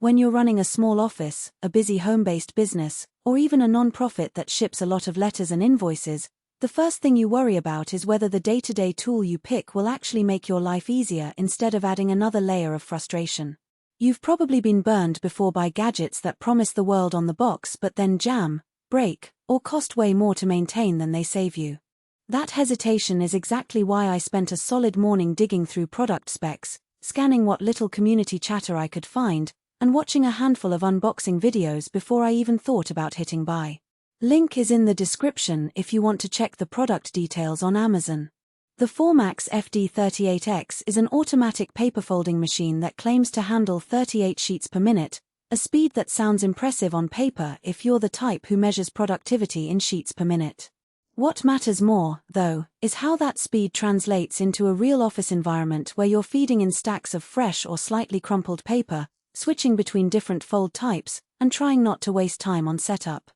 When you're running a small office, a busy home-based business, or even a non-profit that ships a lot of letters and invoices, the first thing you worry about is whether the day-to-day tool you pick will actually make your life easier instead of adding another layer of frustration. You've probably been burned before by gadgets that promise the world on the box but then jam, break, or cost way more to maintain than they save you. That hesitation is exactly why I spent a solid morning digging through product specs, scanning what little community chatter I could find, and watching a handful of unboxing videos before I even thought about hitting buy. Link is in the description if you want to check the product details on Amazon. The Formax FD38X is an automatic paper folding machine that claims to handle 38 sheets per minute, a speed that sounds impressive on paper if you're the type who measures productivity in sheets per minute. What matters more, though, is how that speed translates into a real office environment where you're feeding in stacks of fresh or slightly crumpled paper, switching between different fold types, and trying not to waste time on setup.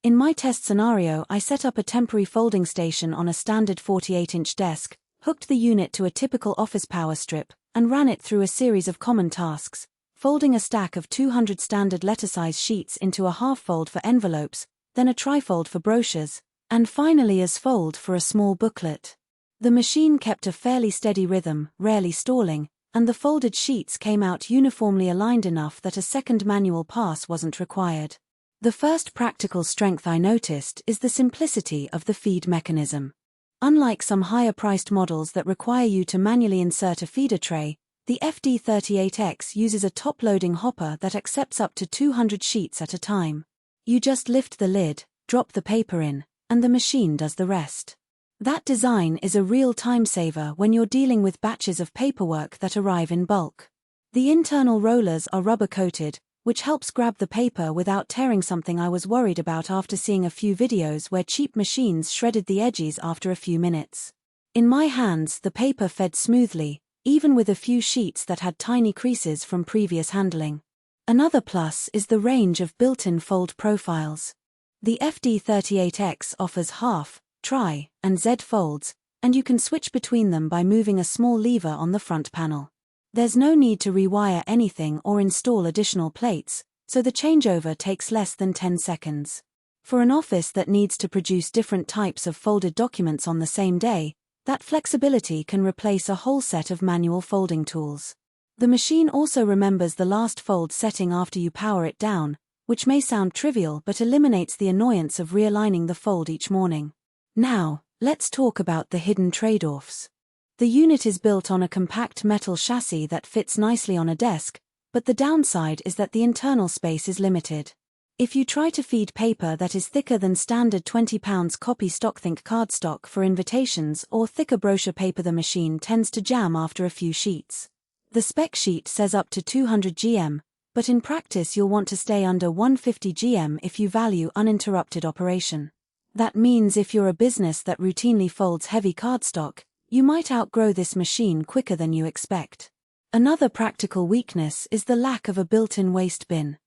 In my test scenario, I set up a temporary folding station on a standard 48-inch desk, hooked the unit to a typical office power strip, and ran it through a series of common tasks, folding a stack of 200 standard letter-size sheets into a half-fold for envelopes, then a trifold for brochures, and finally as fold for a small booklet. The machine kept a fairly steady rhythm, rarely stalling, and the folded sheets came out uniformly aligned enough that a second manual pass wasn't required. The first practical strength I noticed is the simplicity of the feed mechanism. Unlike some higher-priced models that require you to manually insert a feeder tray, the FD38X uses a top-loading hopper that accepts up to 200 sheets at a time. You just lift the lid, drop the paper in, and the machine does the rest. That design is a real time saver when you're dealing with batches of paperwork that arrive in bulk. The internal rollers are rubber-coated, which helps grab the paper without tearing, something I was worried about after seeing a few videos where cheap machines shredded the edges after a few minutes. In my hands, the paper fed smoothly, even with a few sheets that had tiny creases from previous handling. Another plus is the range of built-in fold profiles. The FD38X offers half, tri, and Z folds, and you can switch between them by moving a small lever on the front panel. There's no need to rewire anything or install additional plates, so the changeover takes less than 10 seconds. For an office that needs to produce different types of folded documents on the same day, that flexibility can replace a whole set of manual folding tools. The machine also remembers the last fold setting after you power it down, which may sound trivial but eliminates the annoyance of realigning the fold each morning. Now, let's talk about the hidden trade-offs. The unit is built on a compact metal chassis that fits nicely on a desk, but the downside is that the internal space is limited. If you try to feed paper that is thicker than standard 20 pounds copy stock, think cardstock for invitations, or thicker brochure paper, the machine tends to jam after a few sheets. The spec sheet says up to 200 gm, but in practice you'll want to stay under 150 gm if you value uninterrupted operation. That means if you're a business that routinely folds heavy cardstock, you might outgrow this machine quicker than you expect. Another practical weakness is the lack of a built-in waste bin.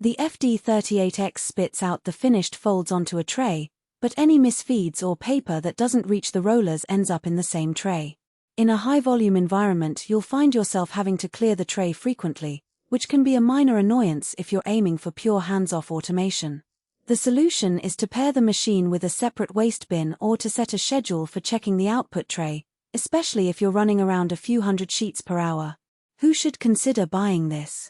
The FD38X spits out the finished folds onto a tray, but any misfeeds or paper that doesn't reach the rollers ends up in the same tray. In a high-volume environment, you'll find yourself having to clear the tray frequently, which can be a minor annoyance if you're aiming for pure hands-off automation. The solution is to pair the machine with a separate waste bin or to set a schedule for checking the output tray, especially if you're running around a few hundred sheets per hour. Who should consider buying this?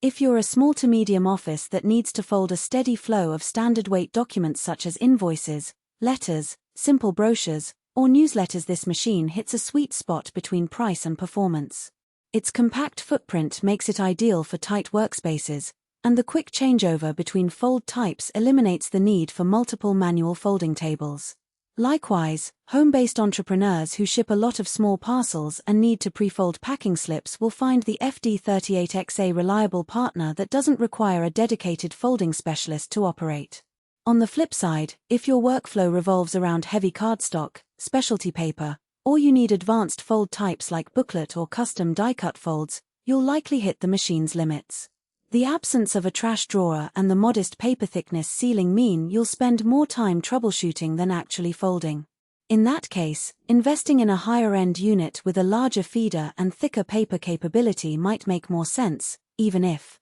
If you're a small to medium office that needs to fold a steady flow of standard weight documents such as invoices, letters, simple brochures, or newsletters, this machine hits a sweet spot between price and performance. Its compact footprint makes it ideal for tight workspaces, and the quick changeover between fold types eliminates the need for multiple manual folding tables. Likewise, home-based entrepreneurs who ship a lot of small parcels and need to pre-fold packing slips will find the FD38X a reliable partner that doesn't require a dedicated folding specialist to operate. On the flip side, if your workflow revolves around heavy cardstock, specialty paper, or you need advanced fold types like booklet or custom die-cut folds, you'll likely hit the machine's limits. The absence of a trash drawer and the modest paper thickness ceiling mean you'll spend more time troubleshooting than actually folding. In that case, investing in a higher-end unit with a larger feeder and thicker paper capability might make more sense, even if